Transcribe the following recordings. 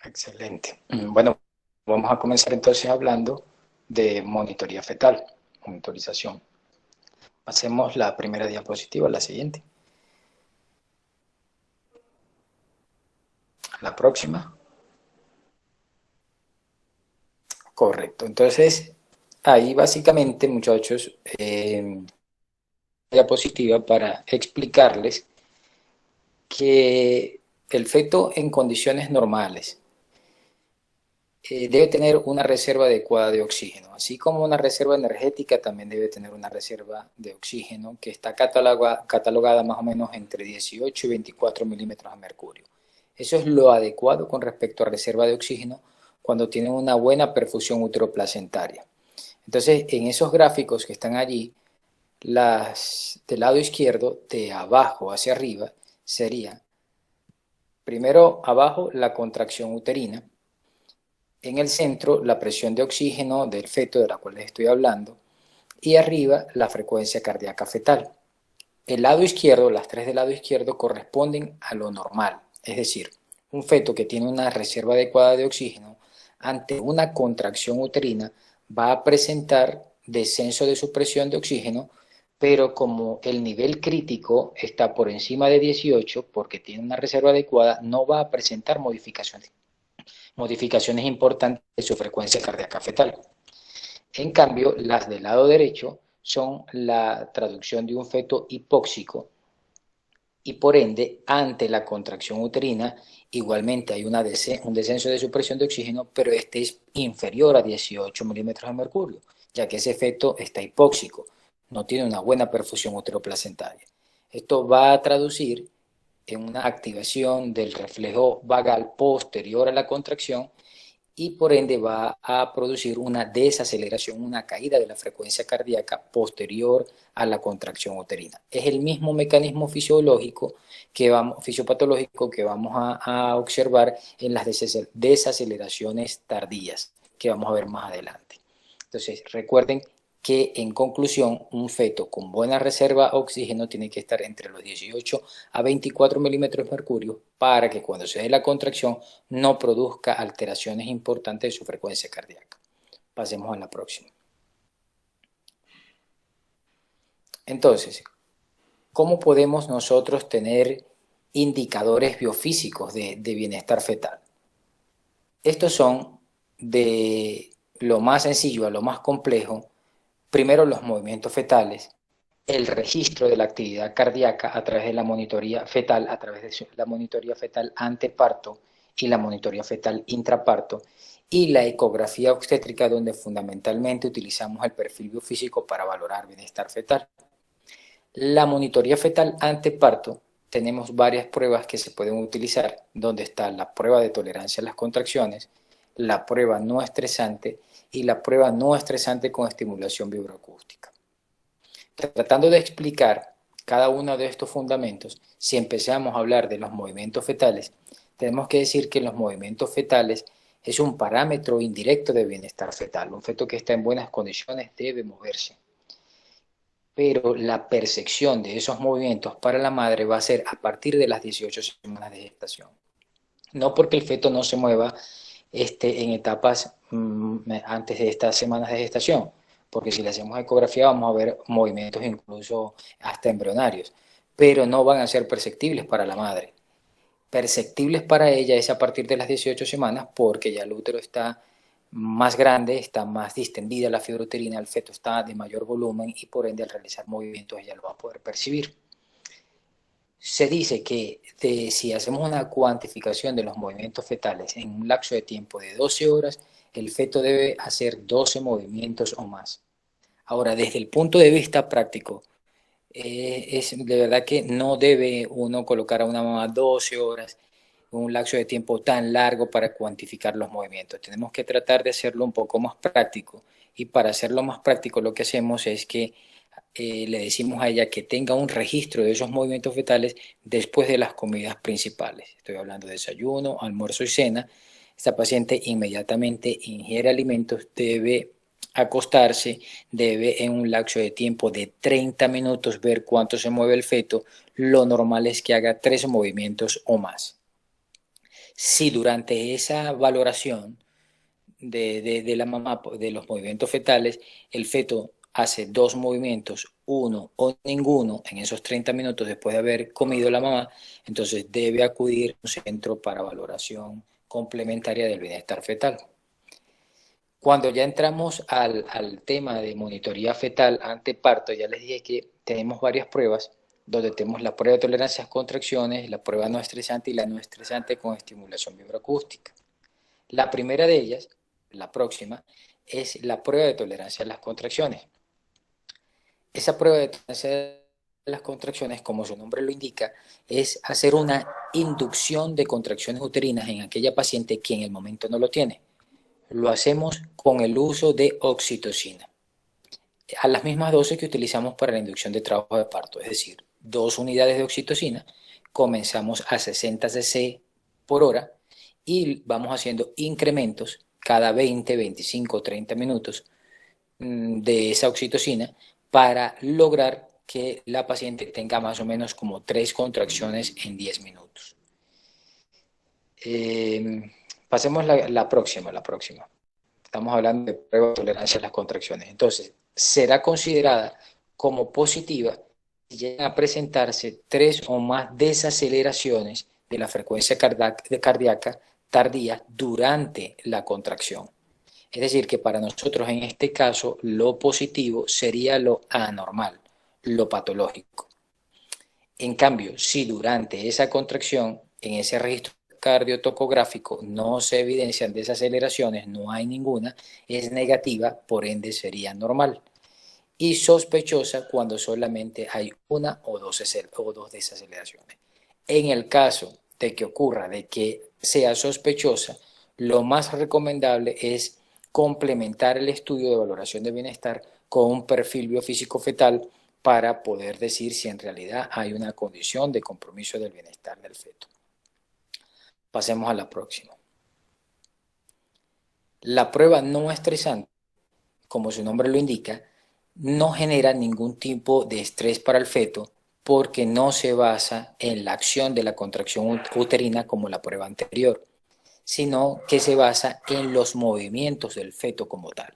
Excelente. Bueno, vamos a comenzar entonces hablando de monitoría fetal, monitorización. Hacemos la primera diapositiva, la siguiente. La próxima. Correcto. Entonces, ahí básicamente, muchachos, diapositiva para explicarles que el feto en condiciones normales debe tener una reserva adecuada de oxígeno, así como una reserva energética también debe tener una reserva de oxígeno que está catalogada más o menos entre 18 y 24 milímetros de mercurio. Eso es lo adecuado con respecto a reserva de oxígeno cuando tienen una buena perfusión uteroplacentaria. Entonces, en esos gráficos que están allí, del lado izquierdo, de abajo hacia arriba, sería primero abajo la contracción uterina, en el centro la presión de oxígeno del feto de la cual les estoy hablando y arriba la frecuencia cardíaca fetal. El lado izquierdo, las tres del lado izquierdo corresponden a lo normal, es decir, un feto que tiene una reserva adecuada de oxígeno ante una contracción uterina va a presentar descenso de su presión de oxígeno, pero como el nivel crítico está por encima de 18 porque tiene una reserva adecuada, no va a presentar modificaciones importantes de su frecuencia cardíaca fetal. En cambio, las del lado derecho son la traducción de un feto hipóxico y por ende, ante la contracción uterina, igualmente hay un descenso de su presión de oxígeno, pero este es inferior a 18 milímetros de mercurio, ya que ese feto está hipóxico, no tiene una buena perfusión uteroplacentaria. Esto va a traducir en una activación del reflejo vagal posterior a la contracción y por ende va a producir una desaceleración, una caída de la frecuencia cardíaca posterior a la contracción uterina. Es el mismo mecanismo fisiológico fisiopatológico que vamos a observar en las desaceleraciones tardías, que vamos a ver más adelante. Entonces, recuerden que en conclusión, un feto con buena reserva de oxígeno tiene que estar entre los 18 a 24 milímetros de mercurio para que cuando se dé la contracción no produzca alteraciones importantes de su frecuencia cardíaca. Pasemos a la próxima. Entonces, ¿cómo podemos nosotros tener indicadores biofísicos de bienestar fetal? Estos son de lo más sencillo a lo más complejo. Primero, los movimientos fetales, el registro de la actividad cardíaca a través de la monitoría fetal, a través de la monitoría fetal anteparto y la monitoría fetal intraparto, y la ecografía obstétrica, donde fundamentalmente utilizamos el perfil biofísico para valorar bienestar fetal. La monitoría fetal anteparto, tenemos varias pruebas que se pueden utilizar, donde está la prueba de tolerancia a las contracciones, la prueba no estresante y la prueba no estresante con estimulación vibroacústica. Tratando de explicar cada uno de estos fundamentos, si empezamos a hablar de los movimientos fetales, tenemos que decir que los movimientos fetales es un parámetro indirecto de bienestar fetal. Un feto que está en buenas condiciones debe moverse. Pero la percepción de esos movimientos para la madre va a ser a partir de las 18 semanas de gestación. No porque el feto no se mueva en etapas antes de estas semanas de gestación, porque si le hacemos ecografía vamos a ver movimientos incluso hasta embrionarios, pero no van a ser perceptibles para la madre. Perceptibles para ella es a partir de las 18 semanas porque ya el útero está más grande, está más distendida la fibra uterina, el feto está de mayor volumen y por ende al realizar movimientos ella lo va a poder percibir. Se dice que si hacemos una cuantificación de los movimientos fetales en un lapso de tiempo de 12 horas, el feto debe hacer 12 movimientos o más. Ahora, desde el punto de vista práctico, es de verdad que no debe uno colocar a una mamá 12 horas, un lapso de tiempo tan largo para cuantificar los movimientos. Tenemos que tratar de hacerlo un poco más práctico y para hacerlo más práctico lo que hacemos es que le decimos a ella que tenga un registro de esos movimientos fetales después de las comidas principales. Estoy hablando de desayuno, almuerzo y cena. Esta paciente inmediatamente ingiere alimentos, debe acostarse, debe en un lapso de tiempo de 30 minutos ver cuánto se mueve el feto. Lo normal es que haga 3 movimientos o más. Si durante esa valoración de la mamá, de los movimientos fetales, el feto hace dos movimientos, uno o ninguno, en esos 30 minutos después de haber comido la mamá, entonces debe acudir a un centro para valoración complementaria del bienestar fetal. Cuando ya entramos al tema de monitoría fetal ante parto, ya les dije que tenemos varias pruebas, donde tenemos la prueba de tolerancia a contracciones, la prueba no estresante y la no estresante con estimulación vibroacústica. La primera de ellas, la próxima, es la prueba de tolerancia a las contracciones. Esa prueba de tolerancia a las contracciones, como su nombre lo indica, es hacer una inducción de contracciones uterinas en aquella paciente que en el momento no lo tiene. Lo hacemos con el uso de oxitocina, a las mismas dosis que utilizamos para la inducción de trabajo de parto, es decir, 2 unidades de oxitocina, comenzamos a 60 cc por hora y vamos haciendo incrementos cada 20, 25, 30 minutos de esa oxitocina para lograr que la paciente tenga más o menos como 3 contracciones en 10 minutos. Pasemos la próxima. Estamos hablando de prueba de tolerancia a las contracciones. Entonces, será considerada como positiva si llegan a presentarse 3 o más desaceleraciones de la frecuencia cardíaca tardía durante la contracción. Es decir, que para nosotros en este caso lo positivo sería lo anormal, lo patológico. En cambio, si durante esa contracción, en ese registro cardiotocográfico, no se evidencian desaceleraciones, no hay ninguna, es negativa, por ende sería normal. Y sospechosa cuando solamente hay una o dos desaceleraciones. En el caso de que ocurra, de que sea sospechosa, lo más recomendable es complementar el estudio de valoración de bienestar con un perfil biofísico fetal para poder decir si en realidad hay una condición de compromiso del bienestar del feto. Pasemos a la próxima. La prueba no estresante, como su nombre lo indica, no genera ningún tipo de estrés para el feto porque no se basa en la acción de la contracción uterina como la prueba anterior, sino que se basa en los movimientos del feto como tal.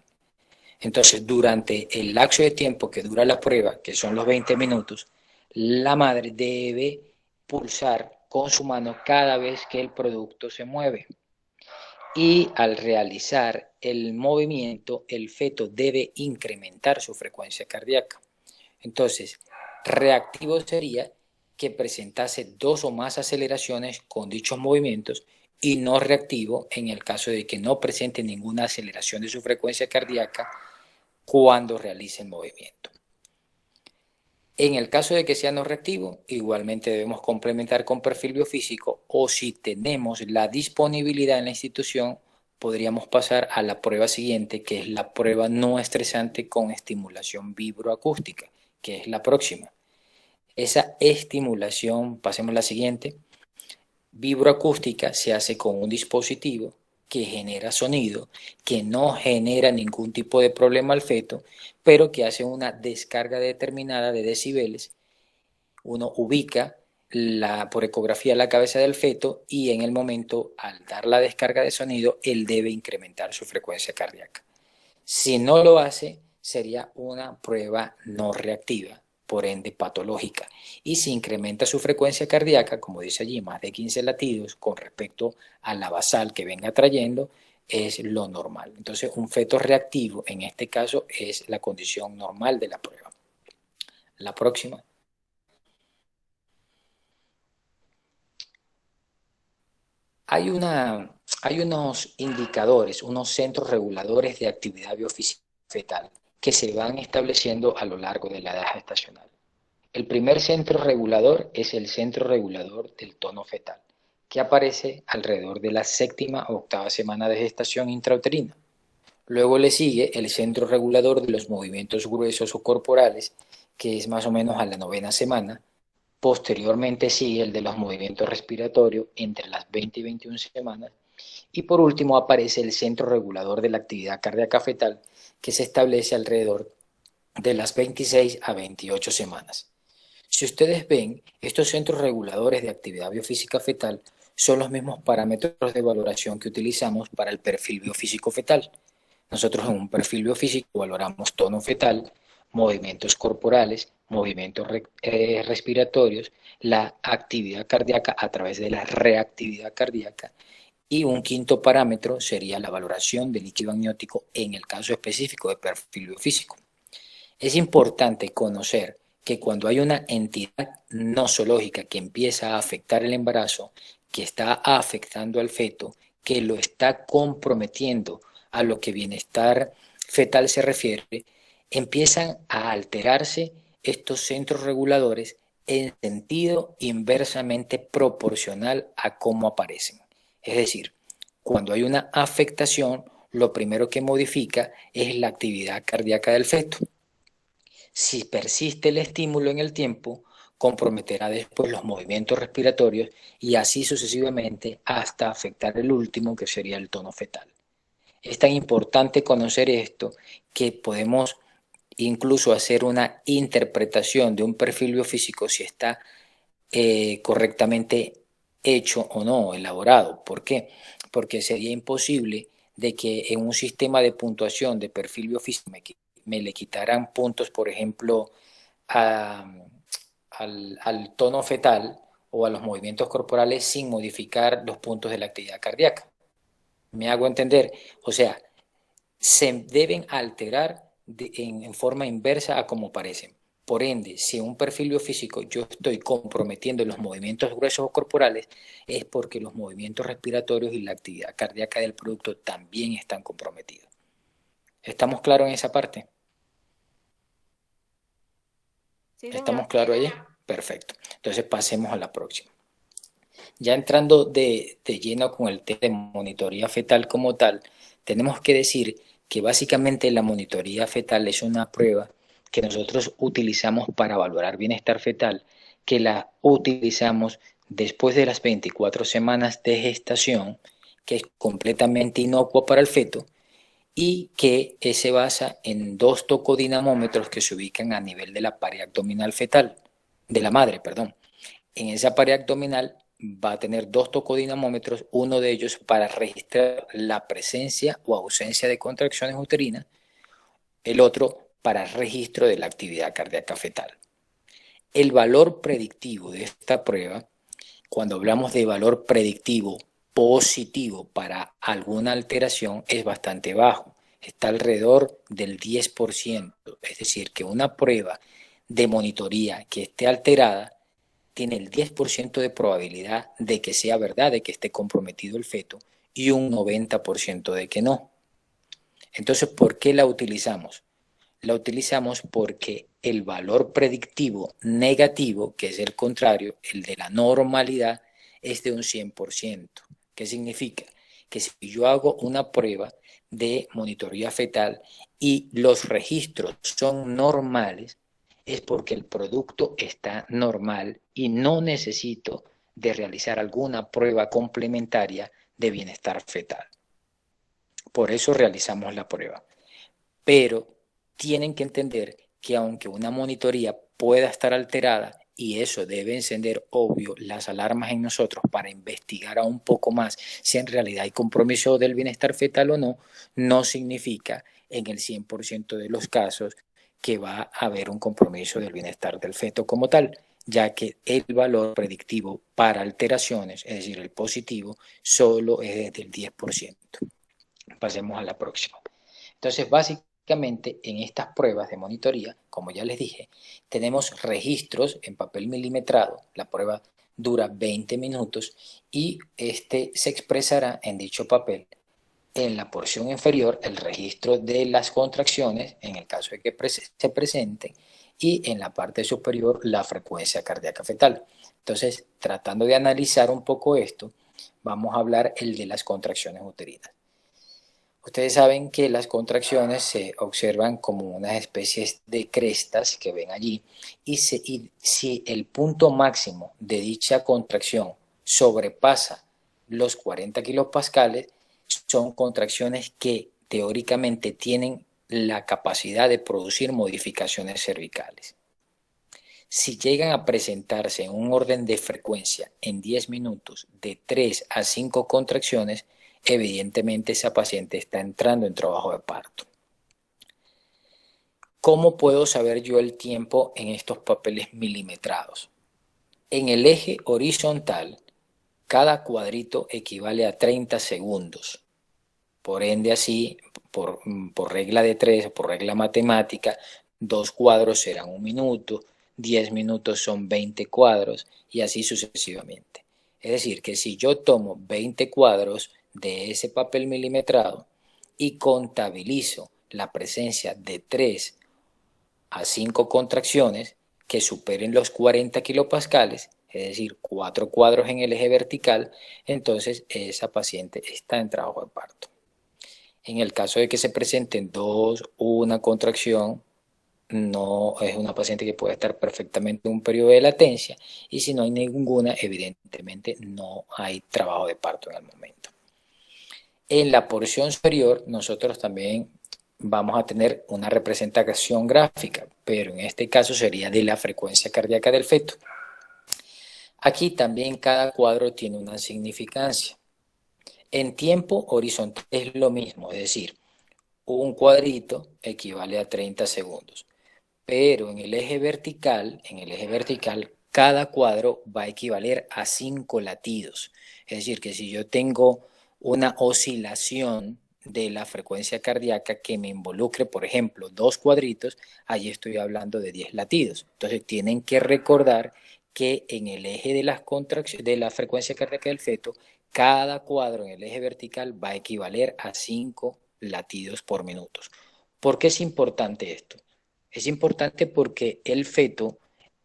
Entonces, durante el lapso de tiempo que dura la prueba, que son los 20 minutos, la madre debe pulsar con su mano cada vez que el producto se mueve. Y al realizar el movimiento, el feto debe incrementar su frecuencia cardíaca. Entonces, reactivo sería que presentase 2 o más aceleraciones con dichos movimientos y no reactivo en el caso de que no presente ninguna aceleración de su frecuencia cardíaca cuando realice el movimiento. En el caso de que sea no reactivo, igualmente debemos complementar con perfil biofísico o si tenemos la disponibilidad en la institución, podríamos pasar a la prueba siguiente, que es la prueba no estresante con estimulación vibroacústica, que es la próxima. Esa estimulación, pasemos a la siguiente, vibroacústica se hace con un dispositivo que genera sonido, que no genera ningún tipo de problema al feto, pero que hace una descarga determinada de decibeles. Uno ubica por ecografía la cabeza del feto y en el momento, al dar la descarga de sonido, él debe incrementar su frecuencia cardíaca. Si no lo hace, sería una prueba no reactiva, por ende patológica, y si incrementa su frecuencia cardíaca, como dice allí, más de 15 latidos con respecto a la basal que venga trayendo, es lo normal. Entonces, un feto reactivo, en este caso, es la condición normal de la prueba. La próxima. Hay unos indicadores, unos centros reguladores de actividad biofísica fetal que se van estableciendo a lo largo de la edad gestacional. El primer centro regulador es el centro regulador del tono fetal, que aparece alrededor de la séptima o octava semana de gestación intrauterina. Luego le sigue el centro regulador de los movimientos gruesos o corporales, que es más o menos a la novena semana. Posteriormente sigue el de los movimientos respiratorios entre las 20 y 21 semanas. Y por último aparece el centro regulador de la actividad cardíaca fetal, que se establece alrededor de las 26 a 28 semanas. Si ustedes ven, estos centros reguladores de actividad biofísica fetal son los mismos parámetros de valoración que utilizamos para el perfil biofísico fetal. Nosotros en un perfil biofísico valoramos tono fetal, movimientos corporales, movimientos respiratorios, la actividad cardíaca a través de la reactividad cardíaca, y un quinto parámetro sería la valoración del líquido amniótico en el caso específico de perfil biofísico. Es importante conocer que cuando hay una entidad nosológica que empieza a afectar el embarazo, que está afectando al feto, que lo está comprometiendo a lo que bienestar fetal se refiere, empiezan a alterarse estos centros reguladores en sentido inversamente proporcional a cómo aparecen. Es decir, cuando hay una afectación, lo primero que modifica es la actividad cardíaca del feto. Si persiste el estímulo en el tiempo, comprometerá después los movimientos respiratorios y así sucesivamente hasta afectar el último, que sería el tono fetal. Es tan importante conocer esto que podemos incluso hacer una interpretación de un perfil biofísico si está correctamente hecho o no, elaborado. ¿Por qué? Porque sería imposible de que en un sistema de puntuación de perfil biofísico me le quitaran puntos, por ejemplo, a, al tono fetal o a los movimientos corporales sin modificar los puntos de la actividad cardíaca. ¿Me hago entender? O sea, se deben alterar en forma inversa a como parecen. Por ende, si en un perfil biofísico yo estoy comprometiendo los movimientos gruesos corporales, es porque los movimientos respiratorios y la actividad cardíaca del producto también están comprometidos. ¿Estamos claros en esa parte? Sí, ¿Estamos señor. claros allí? Perfecto. Entonces pasemos a la próxima. Ya entrando de lleno con el tema de monitoría fetal como tal, tenemos que decir que básicamente la monitoría fetal es una prueba que nosotros utilizamos para valorar bienestar fetal, que la utilizamos después de las 24 semanas de gestación, que es completamente inocua para el feto y que se basa en dos tocodinamómetros que se ubican a nivel de la pared abdominal fetal, de la madre, perdón. En esa pared abdominal va a tener dos tocodinamómetros, uno de ellos para registrar la presencia o ausencia de contracciones uterinas, el otro para registro de la actividad cardíaca fetal. El valor predictivo de esta prueba, cuando hablamos de valor predictivo positivo para alguna alteración, es bastante bajo. Está alrededor del 10%. Es decir, que una prueba de monitoría que esté alterada tiene el 10% de probabilidad de que sea verdad, de que esté comprometido el feto, y un 90% de que no. Entonces, ¿por qué la utilizamos? La utilizamos porque el valor predictivo negativo, que es el contrario, el de la normalidad, es de un 100%. ¿Qué significa? Que si yo hago una prueba de monitoría fetal y los registros son normales, es porque el producto está normal y no necesito de realizar alguna prueba complementaria de bienestar fetal. Por eso realizamos la prueba. Pero tienen que entender que aunque una monitoría pueda estar alterada, y eso debe encender, obvio, las alarmas en nosotros para investigar aún un poco más si en realidad hay compromiso del bienestar fetal o no, no significa en el 100% de los casos que va a haber un compromiso del bienestar del feto como tal, ya que el valor predictivo para alteraciones, es decir, el positivo, solo es desde el 10%. Pasemos a la próxima. Entonces, básicamente, en estas pruebas de monitoría, como ya les dije, tenemos registros en papel milimetrado. La prueba dura 20 minutos y este se expresará en dicho papel. En la porción inferior, el registro de las contracciones, en el caso de que se presenten, y en la parte superior, la frecuencia cardíaca fetal. Entonces, tratando de analizar un poco esto, vamos a hablar el de las contracciones uterinas. Ustedes saben que las contracciones se observan como unas especies de crestas que ven allí y si el punto máximo de dicha contracción sobrepasa los 40 kilopascales, son contracciones que teóricamente tienen la capacidad de producir modificaciones cervicales. Si llegan a presentarse en un orden de frecuencia en 10 minutos de 3 a 5 contracciones, evidentemente esa paciente está entrando en trabajo de parto. ¿Cómo puedo saber yo el tiempo en estos papeles milimetrados? En el eje horizontal, cada cuadrito equivale a 30 segundos. Por ende, así, por regla de 3, por regla matemática, 2 cuadros serán 1 minuto, 10 minutos son 20 cuadros y así sucesivamente. Es decir, que si yo tomo 20 cuadros de ese papel milimetrado y contabilizo la presencia de 3 a 5 contracciones que superen los 40 kilopascales, es decir, 4 cuadros en el eje vertical, entonces esa paciente está en trabajo de parto. En el caso de que se presenten 2 o una contracción, no es una paciente que puede estar perfectamente en un periodo de latencia, y si no hay ninguna, evidentemente no hay trabajo de parto en el momento. En la porción superior nosotros también vamos a tener una representación gráfica, pero en este caso sería de la frecuencia cardíaca del feto. Aquí también cada cuadro tiene una significancia. En tiempo horizontal es lo mismo, es decir, un cuadrito equivale a 30 segundos. Pero en el eje vertical, cada cuadro va a equivaler a 5 latidos. Es decir, que si yo tengo una oscilación de la frecuencia cardíaca que me involucre, por ejemplo, 2 cuadritos, allí estoy hablando de 10 latidos. Entonces tienen que recordar que en el eje de la frecuencia cardíaca del feto, cada cuadro en el eje vertical va a equivaler a 5 latidos por minuto. ¿Por qué es importante esto? Es importante porque el feto,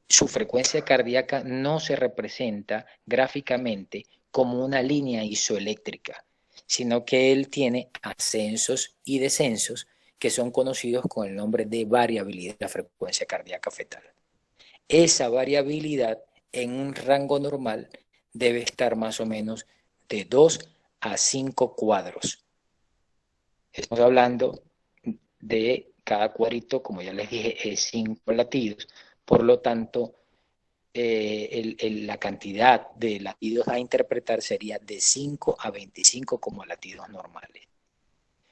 su frecuencia cardíaca no se representa gráficamente como una línea isoeléctrica, sino que él tiene ascensos y descensos que son conocidos con el nombre de variabilidad de la frecuencia cardíaca fetal. Esa variabilidad en un rango normal debe estar más o menos de 2 a 5 cuadros. Estamos hablando de cada cuadrito, como ya les dije, es 5 latidos. Por lo tanto, la cantidad de latidos a interpretar sería de 5 a 25 como latidos normales.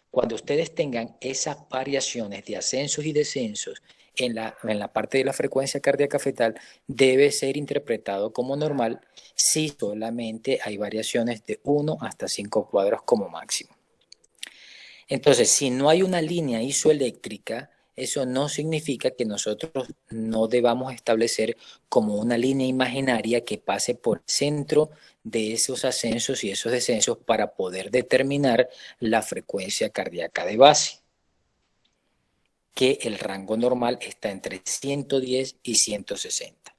Cuando ustedes tengan esas variaciones de ascensos y descensos en la parte de la frecuencia cardíaca fetal, debe ser interpretado como normal si solamente hay variaciones de 1 hasta 5 cuadros como máximo. Entonces, si no hay una línea isoeléctrica, eso no significa que nosotros no debamos establecer como una línea imaginaria que pase por el centro de esos ascensos y esos descensos para poder determinar la frecuencia cardíaca de base, que el rango normal está entre 110 y 160.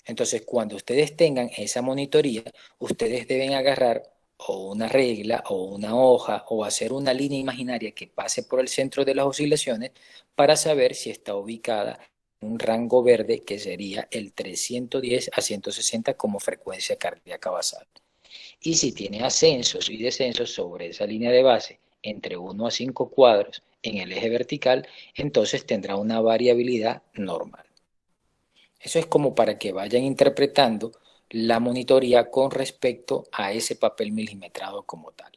Entonces, cuando ustedes tengan esa monitoría, ustedes deben agarrar o una regla o una hoja o hacer una línea imaginaria que pase por el centro de las oscilaciones para saber si está ubicada en un rango verde que sería el 310 a 160 como frecuencia cardíaca basal. Y si tiene ascensos y descensos sobre esa línea de base entre 1 a 5 cuadros en el eje vertical, entonces tendrá una variabilidad normal. Eso es como para que vayan interpretando la monitoría con respecto a ese papel milimetrado como tal.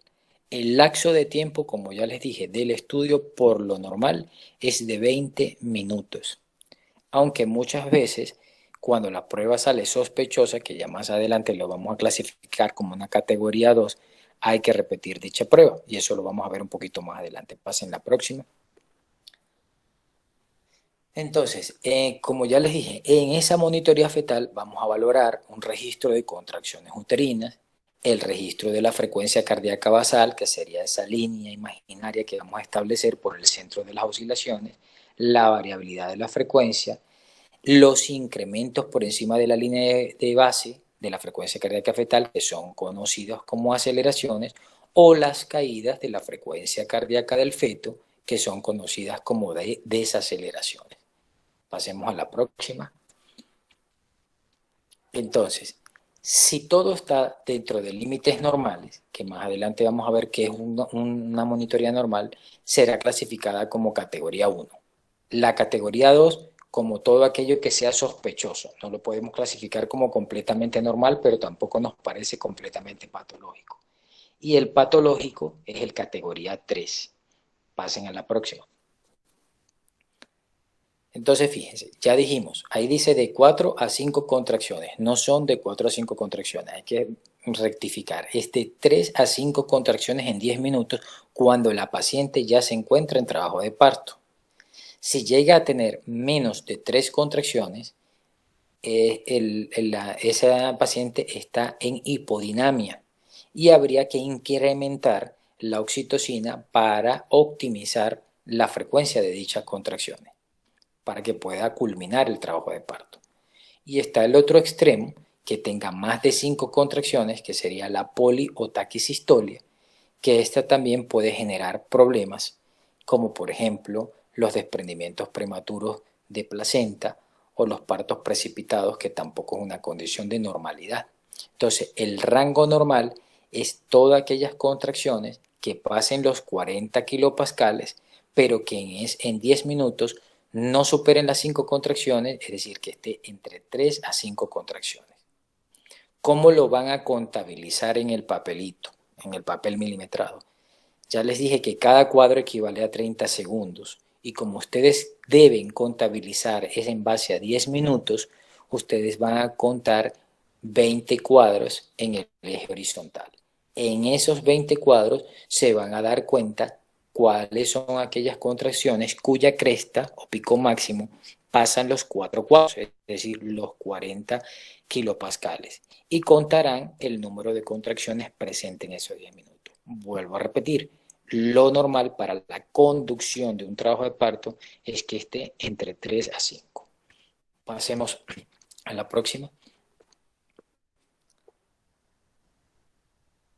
El lapso de tiempo, como ya les dije, del estudio por lo normal es de 20 minutos. Aunque muchas veces cuando la prueba sale sospechosa, que ya más adelante lo vamos a clasificar como una categoría 2, hay que repetir dicha prueba. Y eso lo vamos a ver un poquito más adelante. Pasen la próxima. Entonces, como ya les dije, en esa monitoría fetal vamos a valorar un registro de contracciones uterinas, el registro de la frecuencia cardíaca basal, que sería esa línea imaginaria que vamos a establecer por el centro de las oscilaciones, la variabilidad de la frecuencia, los incrementos por encima de la línea de base de la frecuencia cardíaca fetal, que son conocidos como aceleraciones, o las caídas de la frecuencia cardíaca del feto, que son conocidas como desaceleraciones. Pasemos a la próxima. Entonces, si todo está dentro de límites normales, que más adelante vamos a ver que es una monitoría normal, será clasificada como categoría 1. La categoría 2 como todo aquello que sea sospechoso. No lo podemos clasificar como completamente normal, pero tampoco nos parece completamente patológico. Y el patológico es el categoría 3. Pasen a la próxima. Entonces, fíjense, ya dijimos, ahí dice de 4 a 5 contracciones, no son de 4 a 5 contracciones, hay que rectificar, es de 3 a 5 contracciones en 10 minutos cuando la paciente ya se encuentra en trabajo de parto. Si llega a tener menos de 3 contracciones, esa paciente está en hipodinamia y habría que incrementar la oxitocina para optimizar la frecuencia de dichas contracciones, para que pueda culminar el trabajo de parto. Y está el otro extremo, que tenga más de 5 contracciones, que sería la poli o taquisistolia, que esta también puede generar problemas, como por ejemplo los desprendimientos prematuros de placenta o los partos precipitados, que tampoco es una condición de normalidad. Entonces, el rango normal es todas aquellas contracciones que pasen los 40 kilopascales, pero que en 10 minutos no superen las 5 contracciones, es decir, que esté entre 3 a 5 contracciones. ¿Cómo lo van a contabilizar en el papelito, en el papel milimetrado? Ya les dije que cada cuadro equivale a 30 segundos y como ustedes deben contabilizar es en base a 10 minutos, ustedes van a contar 20 cuadros en el eje horizontal. En esos 20 cuadros se van a dar cuenta cuáles son aquellas contracciones cuya cresta o pico máximo pasan los 4 cuadros, es decir, los 40 kilopascales, y contarán el número de contracciones presentes en esos 10 minutos. Vuelvo a repetir, lo normal para la conducción de un trabajo de parto es que esté entre 3 a 5. Pasemos a la próxima.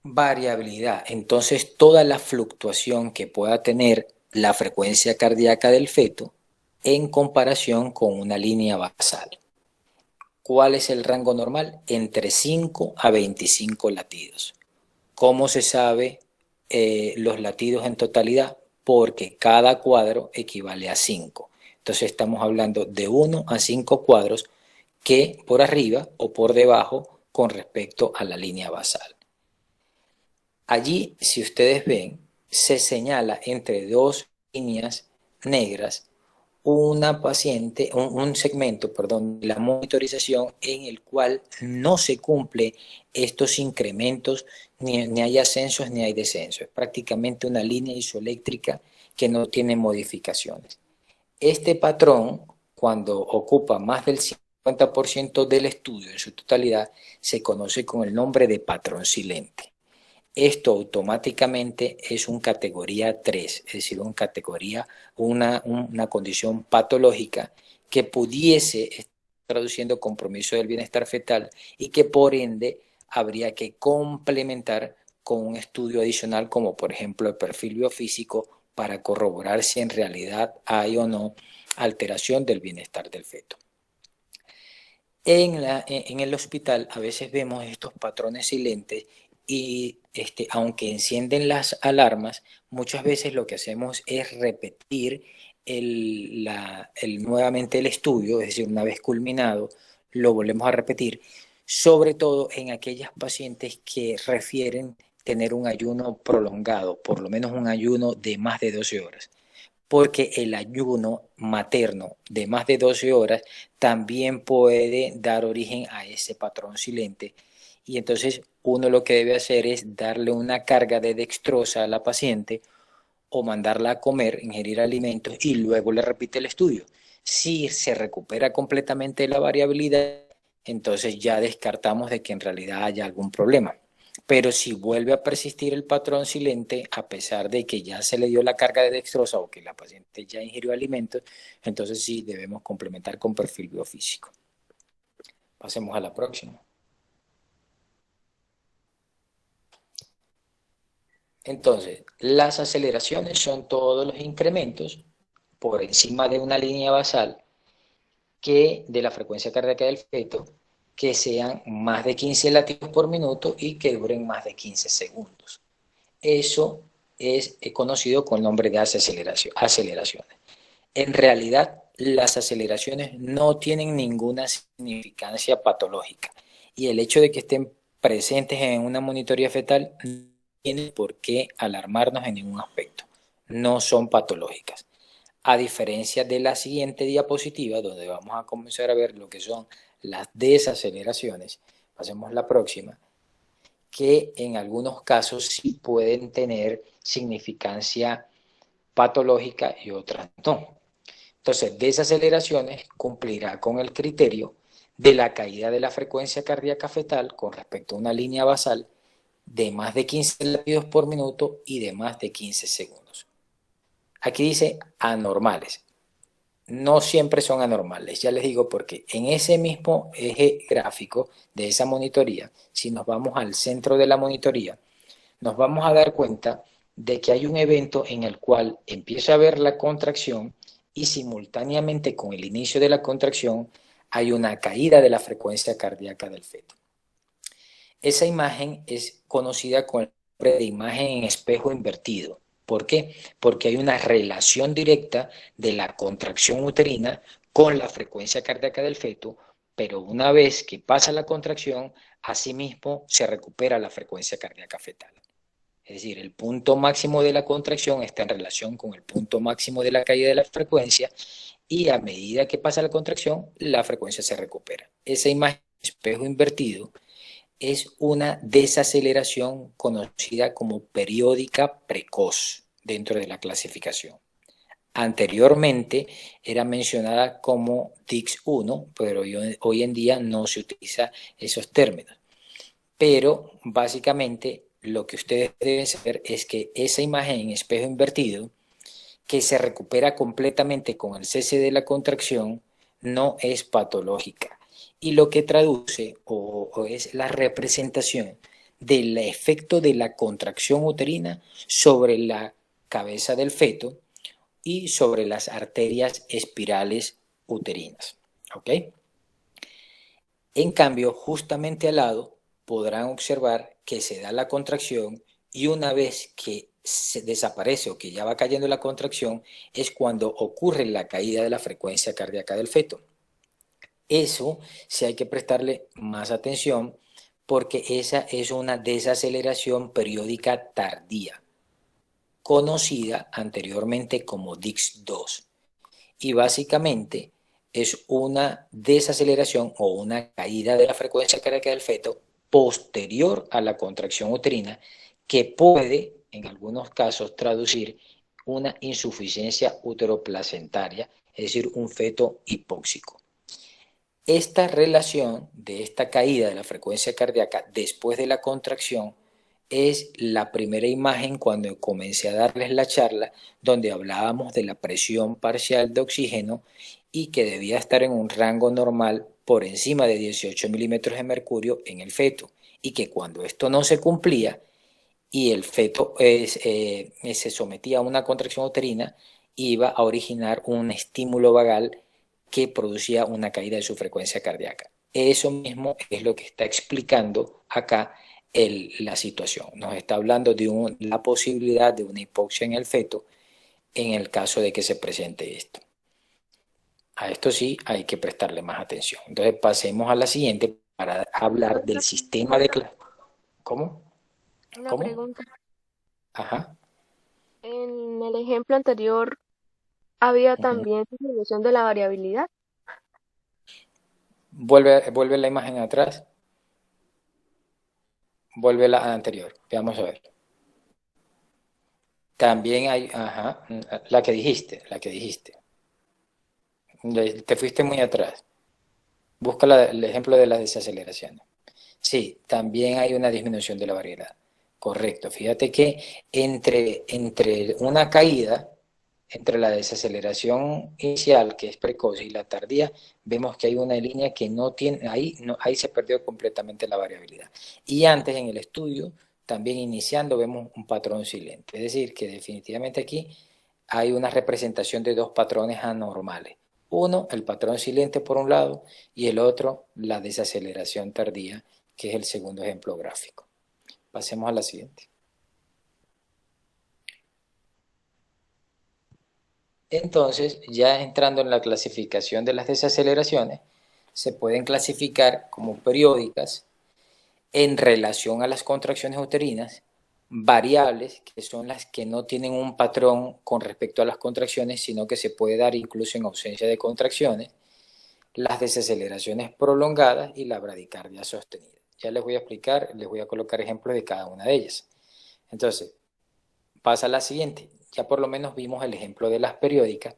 Variabilidad. Entonces, toda la fluctuación que pueda tener la frecuencia cardíaca del feto en comparación con una línea basal. ¿Cuál es el rango normal? Entre 5 a 25 latidos. ¿Cómo se sabe los latidos en totalidad? Porque cada cuadro equivale a 5. Entonces estamos hablando de 1 a 5 cuadros que por arriba o por debajo con respecto a la línea basal. Allí, si ustedes ven, se señala entre dos líneas negras una paciente, un segmento, perdón, de la monitorización en el cual no se cumple estos incrementos, ni hay ascensos ni hay descensos. Es prácticamente una línea isoeléctrica que no tiene modificaciones. Este patrón, cuando ocupa más del 50% del estudio en su totalidad, se conoce con el nombre de patrón silente. Esto automáticamente es un categoría 3, es decir, una condición patológica que pudiese estar traduciendo compromiso del bienestar fetal y que por ende habría que complementar con un estudio adicional como por ejemplo el perfil biofísico para corroborar si en realidad hay o no alteración del bienestar del feto. En el hospital a veces vemos estos patrones silentes y aunque encienden las alarmas, muchas veces lo que hacemos es repetir nuevamente el estudio, es decir, una vez culminado, lo volvemos a repetir, sobre todo en aquellas pacientes que refieren tener un ayuno prolongado, por lo menos un ayuno de más de 12 horas, porque el ayuno materno de más de 12 horas también puede dar origen a ese patrón silente. Y entonces uno lo que debe hacer es darle una carga de dextrosa a la paciente o mandarla a comer, ingerir alimentos y luego le repite el estudio. Si se recupera completamente la variabilidad, entonces ya descartamos de que en realidad haya algún problema. Pero si vuelve a persistir el patrón silente, a pesar de que ya se le dio la carga de dextrosa o que la paciente ya ingirió alimentos, entonces sí debemos complementar con perfil biofísico. Pasemos a la próxima. Entonces, las aceleraciones son todos los incrementos por encima de una línea basal que de la frecuencia cardíaca del feto que sean más de 15 latidos por minuto y que duren más de 15 segundos. Eso es conocido con el nombre de aceleraciones. En realidad, las aceleraciones no tienen ninguna significancia patológica y el hecho de que estén presentes en una monitoría fetal no tiene por qué alarmarnos en ningún aspecto. No son patológicas. A diferencia de la siguiente diapositiva, donde vamos a comenzar a ver lo que son las desaceleraciones, pasemos la próxima, que en algunos casos sí pueden tener significancia patológica y otras no. Entonces, desaceleraciones cumplirá con el criterio de la caída de la frecuencia cardíaca fetal con respecto a una línea basal de más de 15 latidos por minuto y de más de 15 segundos. Aquí dice anormales. No siempre son anormales, ya les digo porque en ese mismo eje gráfico de esa monitoría, si nos vamos al centro de la monitoría, nos vamos a dar cuenta de que hay un evento en el cual empieza a haber la contracción y simultáneamente con el inicio de la contracción hay una caída de la frecuencia cardíaca del feto. Esa imagen es conocida con el nombre de imagen en espejo invertido. ¿Por qué? Porque hay una relación directa de la contracción uterina con la frecuencia cardíaca del feto, pero una vez que pasa la contracción, asimismo se recupera la frecuencia cardíaca fetal. Es decir, el punto máximo de la contracción está en relación con el punto máximo de la caída de la frecuencia y a medida que pasa la contracción, la frecuencia se recupera. Esa imagen de espejo invertido es una desaceleración conocida como periódica precoz dentro de la clasificación. Anteriormente era mencionada como DIX-1, pero hoy en día no se utiliza esos términos. Pero básicamente lo que ustedes deben saber es que esa imagen en espejo invertido, que se recupera completamente con el cese de la contracción, no es patológica. Y lo que traduce o es la representación del efecto de la contracción uterina sobre la cabeza del feto y sobre las arterias espirales uterinas. ¿Ok? En cambio, justamente al lado podrán observar que se da la contracción y una vez que se desaparece o que ya va cayendo la contracción es cuando ocurre la caída de la frecuencia cardíaca del feto. Eso sí hay que prestarle más atención porque esa es una desaceleración periódica tardía, conocida anteriormente como DIX-2. Y básicamente es una desaceleración o una caída de la frecuencia cardíaca del feto posterior a la contracción uterina que puede, en algunos casos, traducir una insuficiencia uteroplacentaria, es decir, un feto hipóxico. Esta relación de esta caída de la frecuencia cardíaca después de la contracción es la primera imagen cuando comencé a darles la charla donde hablábamos de la presión parcial de oxígeno y que debía estar en un rango normal por encima de 18 milímetros de mercurio en el feto y que cuando esto no se cumplía y el feto se sometía a una contracción uterina iba a originar un estímulo vagal que producía una caída de su frecuencia cardíaca. Eso mismo es lo que está explicando acá la situación. Nos está hablando de la posibilidad de una hipoxia en el feto en el caso de que se presente esto. A esto sí hay que prestarle más atención. Entonces pasemos a la siguiente para hablar del sistema de... ¿Cómo? Una ¿Cómo? pregunta. Ajá. En el ejemplo anterior había Uh-huh. también disminución de la variabilidad. Vuelve la imagen atrás. Vuelve la anterior. Vamos a ver. También hay, ajá, la que dijiste. Te fuiste muy atrás. Busca el ejemplo de las desaceleraciones. Sí, también hay una disminución de la variedad. Correcto. Fíjate que entre una caída, entre la desaceleración inicial, que es precoz, y la tardía, vemos que hay una línea que no tiene, ahí se perdió completamente la variabilidad. Y antes en el estudio, también iniciando, vemos un patrón silente. Es decir, que definitivamente aquí hay una representación de dos patrones anormales. Uno, el patrón silente por un lado, y el otro, la desaceleración tardía, que es el segundo ejemplo gráfico. Pasemos a la siguiente. Entonces, ya entrando en la clasificación de las desaceleraciones, se pueden clasificar como periódicas en relación a las contracciones uterinas, variables, que son las que no tienen un patrón con respecto a las contracciones, sino que se puede dar incluso en ausencia de contracciones, las desaceleraciones prolongadas y la bradicardia sostenida. Ya les voy a explicar, les voy a colocar ejemplos de cada una de ellas. Entonces, pasa a la siguiente. Ya por lo menos vimos el ejemplo de las periódicas,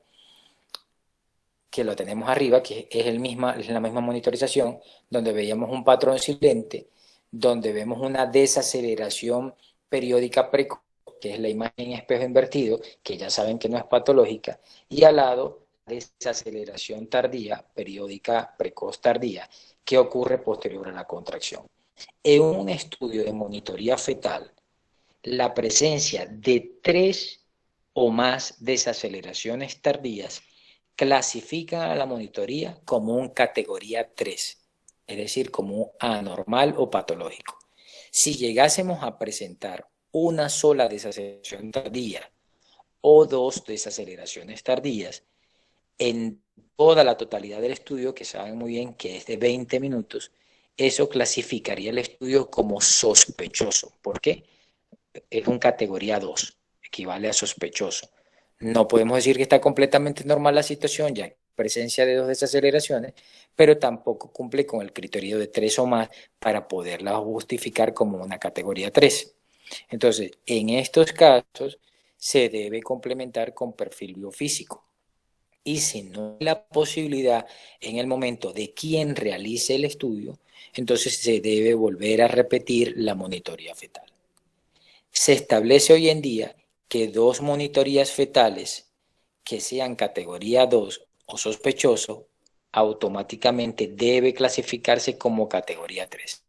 que lo tenemos arriba, que es la misma monitorización, donde veíamos un patrón silente, donde vemos una desaceleración periódica precoz, que es la imagen en espejo invertido, que ya saben que no es patológica, y al lado desaceleración tardía, periódica precoz tardía, que ocurre posterior a la contracción. En un estudio de monitoría fetal, la presencia de 3 o más desaceleraciones tardías clasifican a la monitoría como un categoría 3, es decir, como anormal o patológico. Si llegásemos a presentar una sola desaceleración tardía o 2 desaceleraciones tardías en toda la totalidad del estudio, que saben muy bien que es de 20 minutos, eso clasificaría el estudio como sospechoso. ¿Por qué? Es un categoría 2, equivale a sospechoso. No podemos decir que está completamente normal la situación, ya hay presencia de 2 desaceleraciones, pero tampoco cumple con el criterio de 3 o más para poderla justificar como una categoría 3. Entonces, en estos casos se debe complementar con perfil biofísico. Y si no hay la posibilidad en el momento de quien realice el estudio, entonces se debe volver a repetir la monitoría fetal. Se establece hoy en día que 2 monitorías fetales que sean categoría 2 o sospechoso, automáticamente debe clasificarse como categoría 3.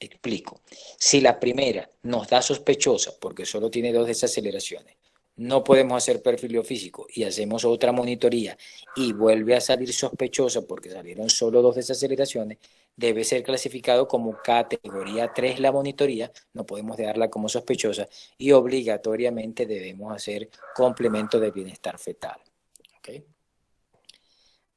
Explico. Si la primera nos da sospechosa porque solo tiene 2 desaceleraciones, no podemos hacer perfil biofísico y hacemos otra monitoría y vuelve a salir sospechosa porque salieron solo 2 desaceleraciones, debe ser clasificado como categoría 3 la monitoría, no podemos dejarla como sospechosa y obligatoriamente debemos hacer complemento de bienestar fetal. ¿Okay?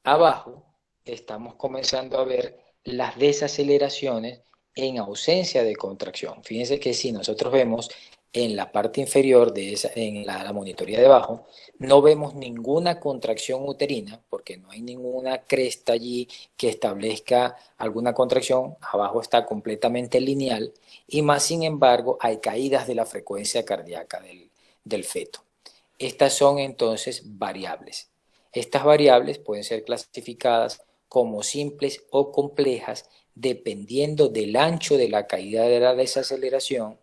Abajo estamos comenzando a ver las desaceleraciones en ausencia de contracción. Fíjense que si nosotros vemos en la parte inferior de en la monitoría de abajo, no vemos ninguna contracción uterina, porque no hay ninguna cresta allí que establezca alguna contracción, abajo está completamente lineal, y más sin embargo hay caídas de la frecuencia cardíaca del feto. Estas son entonces variables. Estas variables pueden ser clasificadas como simples o complejas dependiendo del ancho de la caída de la desaceleración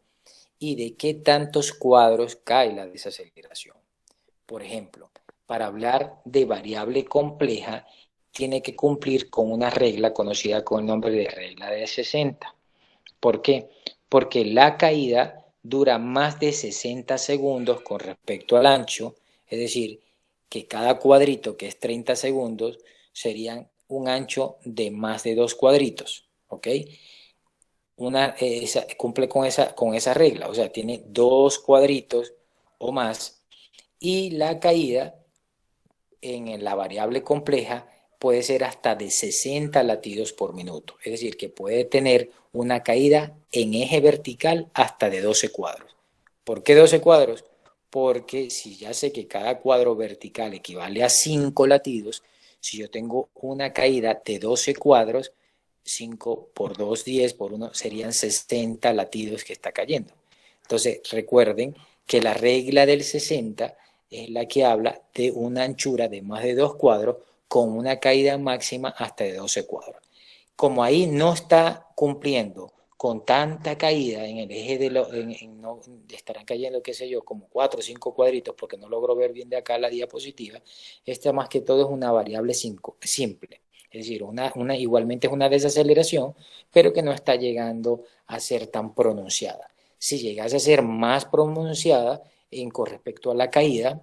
y de qué tantos cuadros cae la desaceleración. Por ejemplo, para hablar de variable compleja, tiene que cumplir con una regla conocida con el nombre de regla de 60. ¿Por qué? Porque la caída dura más de 60 segundos con respecto al ancho, es decir, que cada cuadrito, que es 30 segundos, serían un ancho de más de 2 cuadritos, ¿ok? Cumple con esa regla, o sea, tiene 2 cuadritos o más, y la caída en la variable compleja puede ser hasta de 60 latidos por minuto, es decir, que puede tener una caída en eje vertical hasta de 12 cuadros. ¿Por qué 12 cuadros? Porque si ya sé que cada cuadro vertical equivale a 5 latidos, si yo tengo una caída de 12 cuadros, 5 por 2, 10 por 1, serían 60 latidos que está cayendo. Entonces, recuerden que la regla del 60 es la que habla de una anchura de más de 2 cuadros con una caída máxima hasta de 12 cuadros. Como ahí no está cumpliendo con tanta caída en el eje no, estarán cayendo, qué sé yo, como 4 o 5 cuadritos, porque no logro ver bien de acá la diapositiva. Esta más que todo es una variable simple. Es decir, igualmente es una desaceleración, pero que no está llegando a ser tan pronunciada. Si llegase a ser más pronunciada con respecto a la caída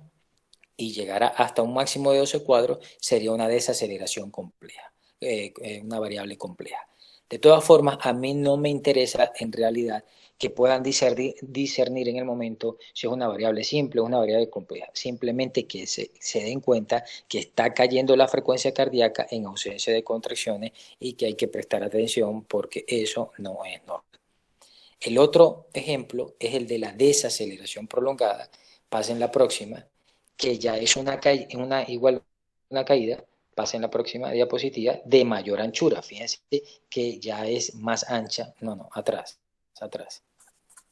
y llegara hasta un máximo de 12 cuadros, sería una desaceleración compleja, una variable compleja. De todas formas, a mí no me interesa en realidad que puedan discernir en el momento si es una variable simple o una variable compleja. Simplemente que se den cuenta que está cayendo la frecuencia cardíaca en ausencia de contracciones y que hay que prestar atención porque eso no es normal. El otro ejemplo es el de la desaceleración prolongada. Pasen la próxima, que ya es una caída, pasen la próxima diapositiva, de mayor anchura. Fíjense que ya es más ancha. No, atrás.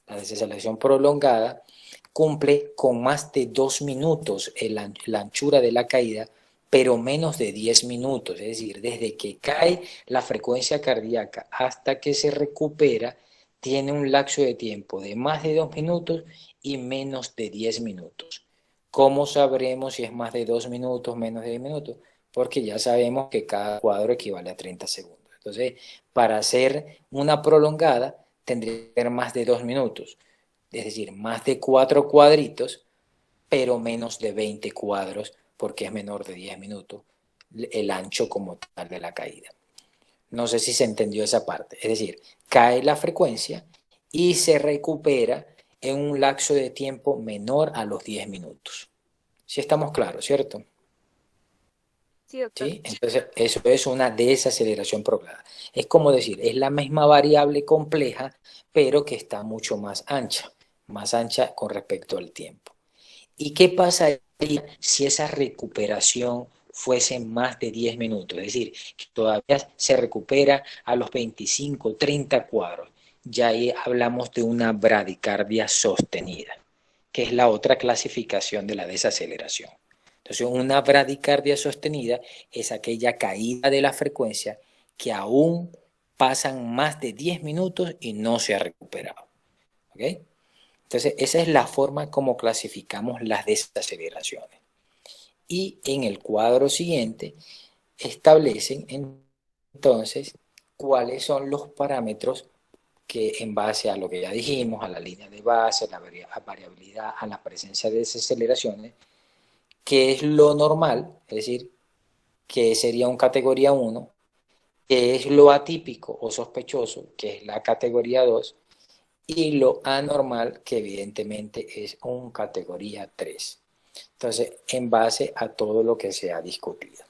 La desaceleración prolongada cumple con más de 2 minutos la anchura de la caída, pero menos de 10 minutos. Es decir, desde que cae la frecuencia cardíaca hasta que se recupera, tiene un lapso de tiempo de más de 2 minutos y menos de 10 minutos. ¿Cómo sabremos si es más de 2 minutos, menos de 10 minutos? Porque ya sabemos que cada cuadro equivale a 30 segundos. Entonces, para hacer una prolongada, tendría que ser más de 2 minutos. Es decir, más de 4 cuadritos, pero menos de 20 cuadros, porque es menor de 10 minutos el ancho como tal de la caída. No sé si se entendió esa parte. Es decir, cae la frecuencia y se recupera en un lapso de tiempo menor a los 10 minutos. Sí estamos claros, ¿cierto? Sí, doctor. ¿Sí? Entonces, eso es una desaceleración prolongada. Es como decir, es la misma variable compleja, pero que está mucho más ancha con respecto al tiempo. ¿Y qué pasaría si esa recuperación fuese más de 10 minutos? Es decir, que todavía se recupera a los 25, 30 cuadros. Ya ahí hablamos de una bradicardia sostenida, que es la otra clasificación de la desaceleración. Entonces, una bradicardia sostenida es aquella caída de la frecuencia que aún pasan más de 10 minutos y no se ha recuperado. ¿Ok? Entonces, esa es la forma como clasificamos las desaceleraciones. Y en el cuadro siguiente establecen entonces cuáles son los parámetros que en base a lo que ya dijimos, a la línea de base, a la variabilidad, a la presencia de desaceleraciones, que es lo normal, es decir, que sería un categoría 1, que es lo atípico o sospechoso, que es la categoría 2, y lo anormal, que evidentemente es un categoría 3. Entonces, en base a todo lo que se ha discutido.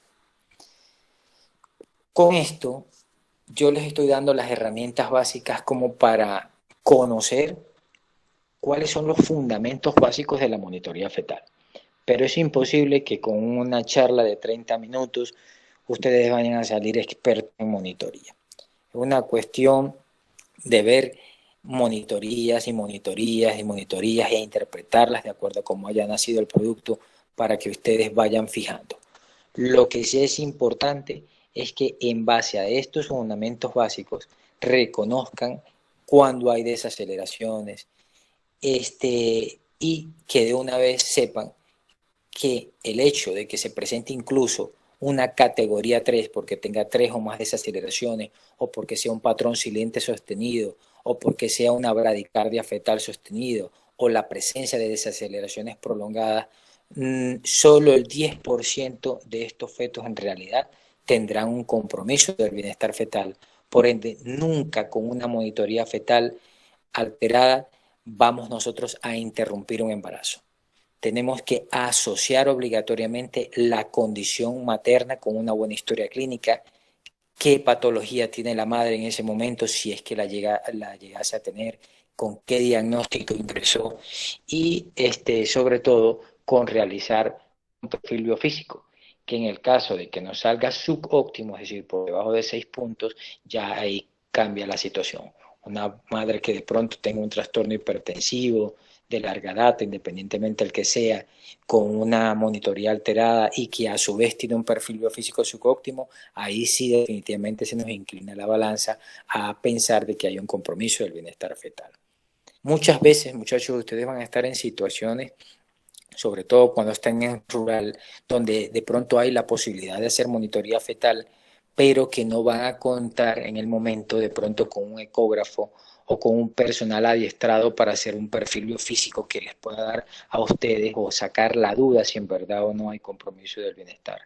Con esto, yo les estoy dando las herramientas básicas como para conocer cuáles son los fundamentos básicos de la monitoría fetal. Pero es imposible que con una charla de 30 minutos ustedes vayan a salir expertos en monitoría. Es una cuestión de ver monitorías y monitorías y monitorías e interpretarlas de acuerdo a cómo haya nacido el producto para que ustedes vayan fijando. Lo que sí es importante es que en base a estos fundamentos básicos reconozcan cuando hay desaceleraciones y que de una vez sepan que el hecho de que se presente incluso una categoría 3 porque tenga 3 o más desaceleraciones o porque sea un patrón silente sostenido o porque sea una bradicardia fetal sostenido o la presencia de desaceleraciones prolongadas, solo el 10% de estos fetos en realidad tendrán un compromiso del bienestar fetal. Por ende, nunca con una monitoría fetal alterada vamos nosotros a interrumpir un embarazo. Tenemos que asociar obligatoriamente la condición materna con una buena historia clínica, qué patología tiene la madre en ese momento, si es que la llegase a tener, con qué diagnóstico ingresó y sobre todo con realizar un perfil biofísico, que en el caso de que nos salga subóptimo, es decir, por debajo de 6 puntos, ya ahí cambia la situación. Una madre que de pronto tenga un trastorno hipertensivo de larga data, independientemente del que sea, con una monitoría alterada y que a su vez tiene un perfil biofísico subóptimo, ahí sí definitivamente se nos inclina la balanza a pensar de que hay un compromiso del bienestar fetal. Muchas veces, muchachos, ustedes van a estar en situaciones, sobre todo cuando están en rural, donde de pronto hay la posibilidad de hacer monitoría fetal, pero que no van a contar en el momento de pronto con un ecógrafo o con un personal adiestrado para hacer un perfil biofísico que les pueda dar a ustedes o sacar la duda si en verdad o no hay compromiso del bienestar.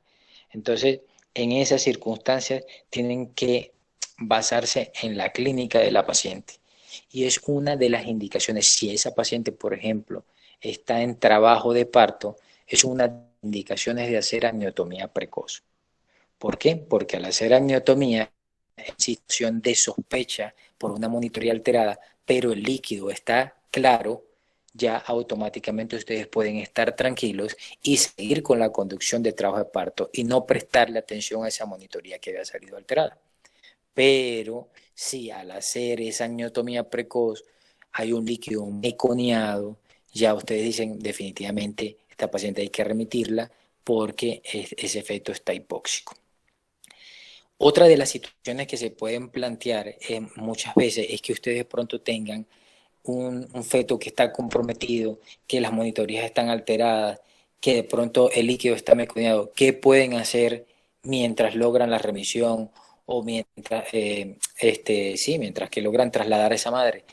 Entonces, en esas circunstancias tienen que basarse en la clínica de la paciente. Y es una de las indicaciones. Si esa paciente, por ejemplo, está en trabajo de parto, es una de las indicaciones de hacer amniotomía precoz. ¿Por qué? Porque al hacer amniotomía en situación de sospecha por una monitoría alterada, pero el líquido está claro, ya automáticamente ustedes pueden estar tranquilos y seguir con la conducción de trabajo de parto y no prestarle atención a esa monitoría que había salido alterada. Pero si al hacer esa amniotomía precoz hay un líquido meconiado, ya ustedes dicen definitivamente esta paciente hay que remitirla porque ese efecto está hipóxico. Otra de las situaciones que se pueden plantear muchas veces es que ustedes de pronto tengan un feto que está comprometido, que las monitorías están alteradas, que de pronto el líquido está meconiado. ¿Qué pueden hacer mientras logran la remisión o mientras que logran trasladar a esa madre?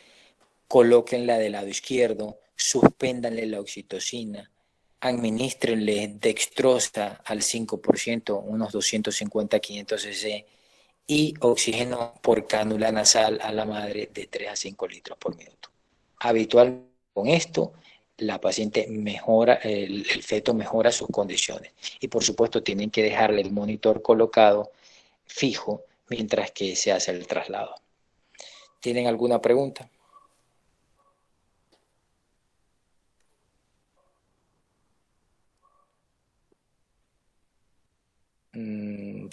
Colóquenla del lado izquierdo, suspéndanle la oxitocina, administrenle dextrosa al 5%, unos 250 500 cc, y oxígeno por cánula nasal a la madre de 3 a 5 litros por minuto. Habitualmente con esto, la paciente mejora, el feto mejora sus condiciones. Y por supuesto tienen que dejarle el monitor colocado fijo mientras que se hace el traslado. ¿Tienen alguna pregunta?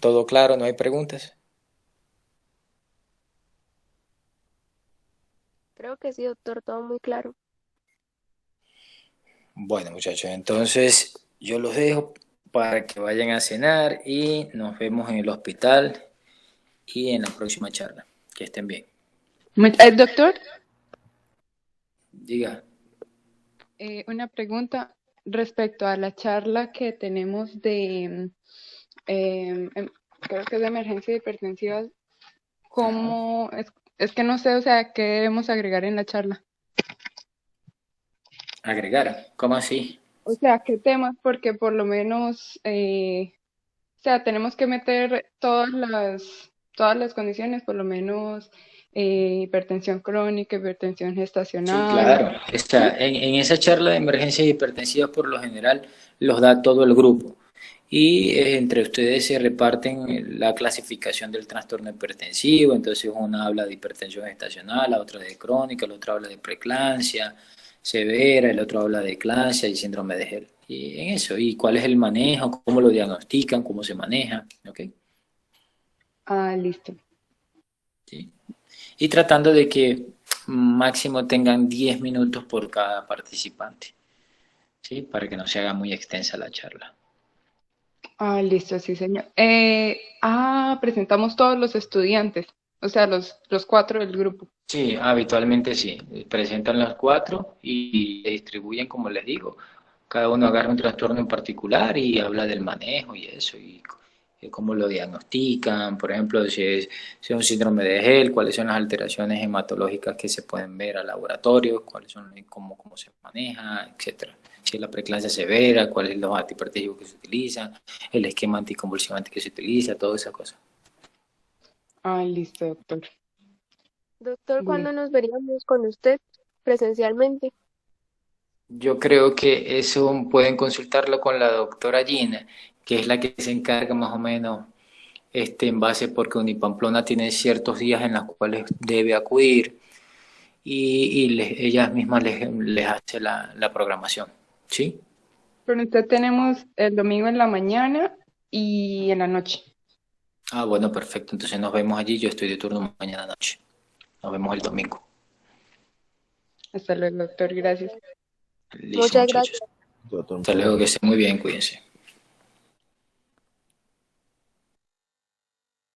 ¿Todo claro? ¿No hay preguntas? Creo que sí, doctor, todo muy claro. Bueno, muchachos, entonces yo los dejo para que vayan a cenar y nos vemos en el hospital y en la próxima charla. Que estén bien. Doctor, Diga. una pregunta respecto a la charla que tenemos de, creo que es de emergencia hipertensiva. ¿Cómo es que no sé, o sea, qué debemos agregar en la charla? Agregar, ¿cómo así? O sea, qué temas, porque por lo menos, o sea, tenemos que meter todas las condiciones, por lo menos hipertensión crónica, hipertensión Sí, gestacional. claro. En esa charla de emergencias hipertensivas por lo general los da todo el grupo y entre ustedes se reparten la clasificación del trastorno hipertensivo, entonces una habla de hipertensión gestacional, la otra de crónica, la otra habla de preeclampsia severa, el otro habla de eclampsia y síndrome de Hell. Y en eso, y cuál es el manejo, cómo lo diagnostican, cómo se maneja, ¿ok? Ah, listo. ¿Sí? Y tratando de que máximo tengan 10 minutos por cada participante, ¿sí? Para que no se haga muy extensa la charla. Ah, listo, sí, señor. Presentamos todos los estudiantes, o sea, los cuatro del grupo. Sí, habitualmente sí. Presentan los cuatro y se distribuyen, como les digo. Cada uno agarra un trastorno en particular y habla del manejo y eso, y cómo lo diagnostican, por ejemplo, si es un síndrome de Hell, cuáles son las alteraciones hematológicas que se pueden ver a laboratorio, cuáles son, cómo se maneja, etcétera. Si es la preeclampsia severa, cuáles son los antihipertensivos que se utilizan, el esquema anticonvulsivante que se utiliza, todas esas cosas. Ah, listo, doctor. Doctor, Bueno, ¿cuándo nos veríamos con usted presencialmente? Yo creo que eso pueden consultarlo con la doctora Gina, que es la que se encarga más o menos en base porque Unipamplona tiene ciertos días en los cuales debe acudir y ellas mismas les hace la programación. ¿Sí? con usted tenemos el domingo en la mañana y en la noche. Ah, bueno, perfecto. Entonces nos vemos allí. Yo estoy de turno mañana noche. Nos vemos el domingo. Hasta luego, doctor. Gracias. Listo, Muchas muchachos. gracias. Hasta luego, que estén muy bien, cuídense.